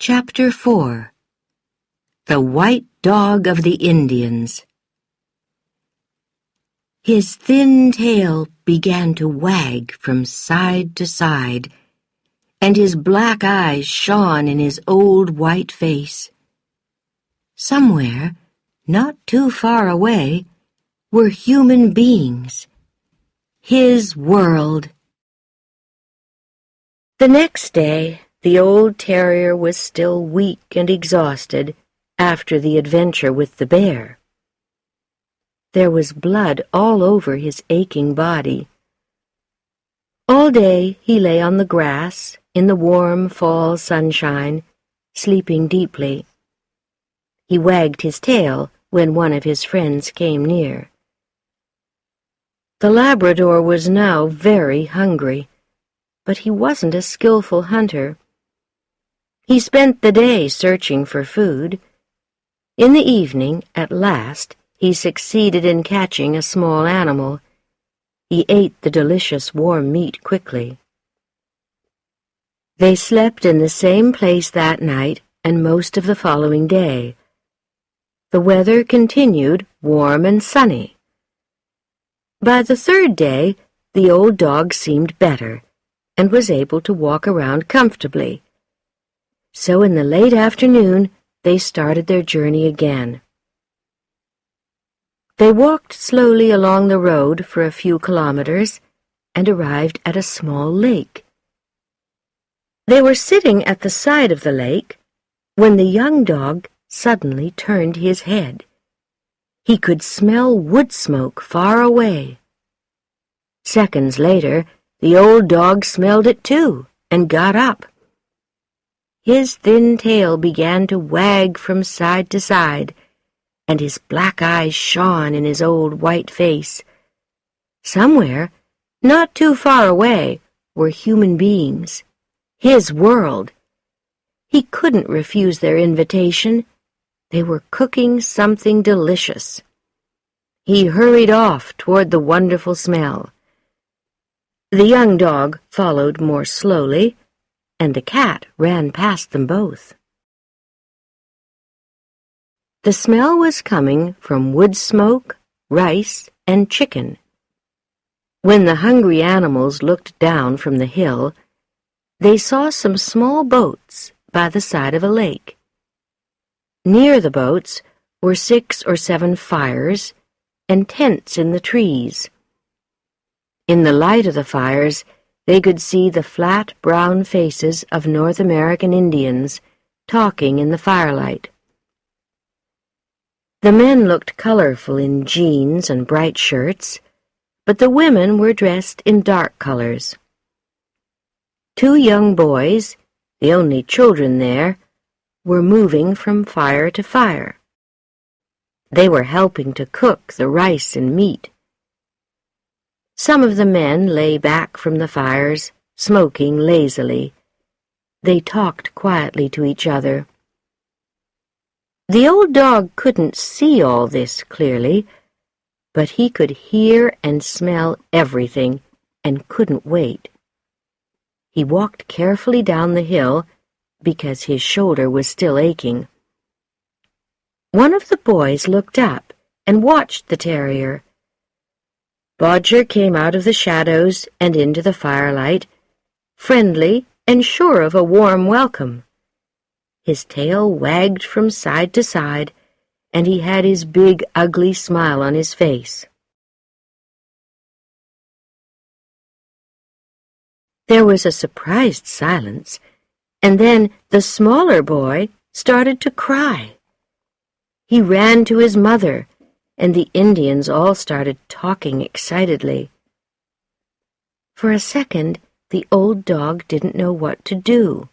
Chapter 4 The White Dog of the Indians. His thin tail began to wag from side to side, and his black eyes shone in his old white face. Somewhere, not too far away, were human beings. His world. The next day, the old terrier was still weak and exhausted after the adventure with the bear. There was blood all over his aching body. All day he lay on the grass in the warm fall sunshine, sleeping deeply. He wagged his tail when one of his friends came near. The Labrador was now very hungry, but he wasn't a skillful hunter. He spent the day searching for food. In the evening, at last, he succeeded in catching a small animal. He ate the delicious warm meat quickly. They slept in the same place that night and most of the following day. The weather continued warm and sunny. By the third day, the old dog seemed better and was able to walk around comfortably. So in the late afternoon, they started their journey again. They walked slowly along the road for a few kilometers and arrived at a small lake. They were sitting at the side of the lake when the young dog suddenly turned his head. He could smell wood smoke far away. Seconds later, the old dog smelled it too and got up. His thin tail began to wag from side to side, and his black eyes shone in his old white face. Somewhere, not too far away, were human beings. His world. He couldn't refuse their invitation. They were cooking something delicious. He hurried off toward the wonderful smell. The young dog followed more slowly, and the cat ran past them both. The smell was coming from wood smoke, rice, and chicken. When the hungry animals looked down from the hill, they saw some small boats by the side of a lake. Near the boats were 6 or 7 fires and tents in the trees. In the light of the fires, they could see the flat brown faces of North American Indians talking in the firelight. The men looked colorful in jeans and bright shirts, but the women were dressed in dark colors. 2 young boys, the only children there, were moving from fire to fire. They were helping to cook the rice and meat. Some of the men lay back from the fires, smoking lazily. They talked quietly to each other. The old dog couldn't see all this clearly, but he could hear and smell everything and couldn't wait. He walked carefully down the hill because his shoulder was still aching. One of the boys looked up and watched the terrier. Bodger came out of the shadows and into the firelight, friendly and sure of a warm welcome. His tail wagged from side to side, and he had his big, ugly smile on his face. There was a surprised silence, and then the smaller boy started to cry. He ran to his mother, and the Indians all started talking excitedly. For a second, the old dog didn't know what to do.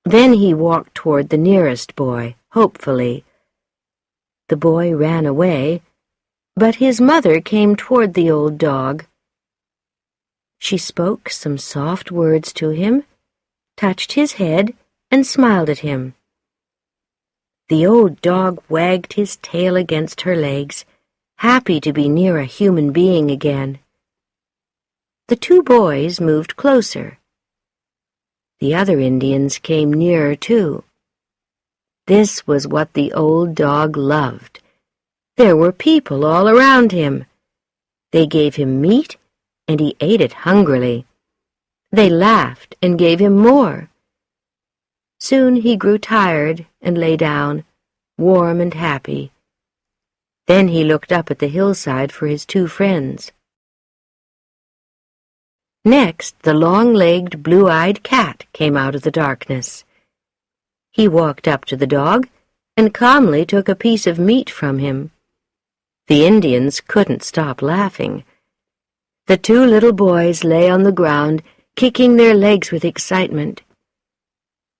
Then he walked toward the nearest boy, hopefully. The boy ran away, but his mother came toward the old dog. She spoke some soft words to him, touched his head, and smiled at him. The old dog wagged his tail against her legs, happy to be near a human being again. The 2 boys moved closer. The other Indians came nearer too. This was what the old dog loved. There were people all around him. They gave him meat, and he ate it hungrily. They laughed and gave him more. Soon he grew tired and lay down, warm and happy. Then he looked up at the hillside for his two friends. Next, the long-legged, blue-eyed cat came out of the darkness. He walked up to the dog and calmly took a piece of meat from him. The Indians couldn't stop laughing. The two little boys lay on the ground, kicking their legs with excitement.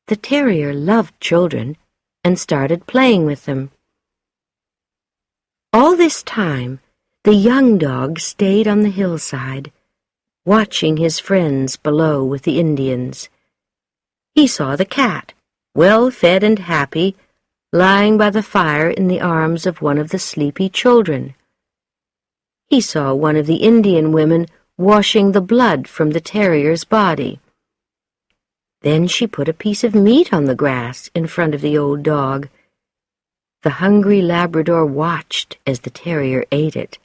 The terrier loved children and started playing with them. All this time, the young dog stayed on the hillside, watching his friends below with the Indians. He saw the cat, well-fed and happy, lying by the fire in the arms of one of the sleepy children. He saw one of the Indian women washing the blood from the terrier's body. Then she put a piece of meat on the grass in front of the old dog. The hungry Labrador watched as the terrier ate it.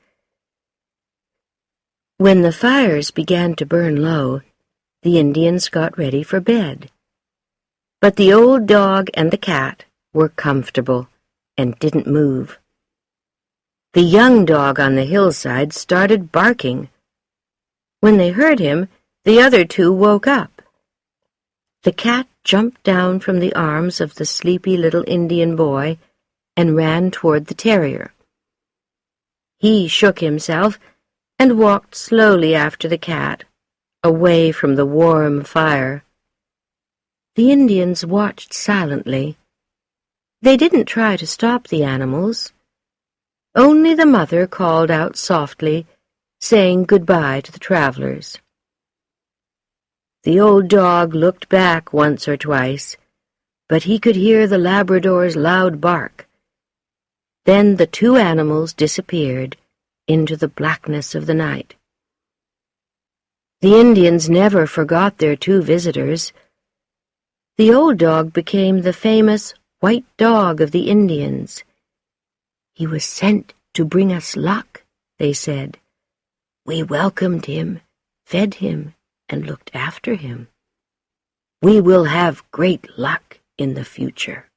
When the fires began to burn low, the Indians got ready for bed. But the old dog and the cat were comfortable and didn't move. The young dog on the hillside started barking. When they heard him, the other two woke up. The cat jumped down from the arms of the sleepy little Indian boy and ran toward the terrier. He shook himself and walked slowly after the cat, away from the warm fire. The Indians watched silently. They didn't try to stop the animals. Only the mother called out softly, saying goodbye to the travelers. The old dog looked back once or twice, but he could hear the Labrador's loud bark. Then the two animals disappeared into the blackness of the night. The Indians never forgot their two visitors. The old dog became the famous white dog of the Indians. He was sent to bring us luck, they said. We welcomed him, fed him, and looked after him. We will have great luck in the future.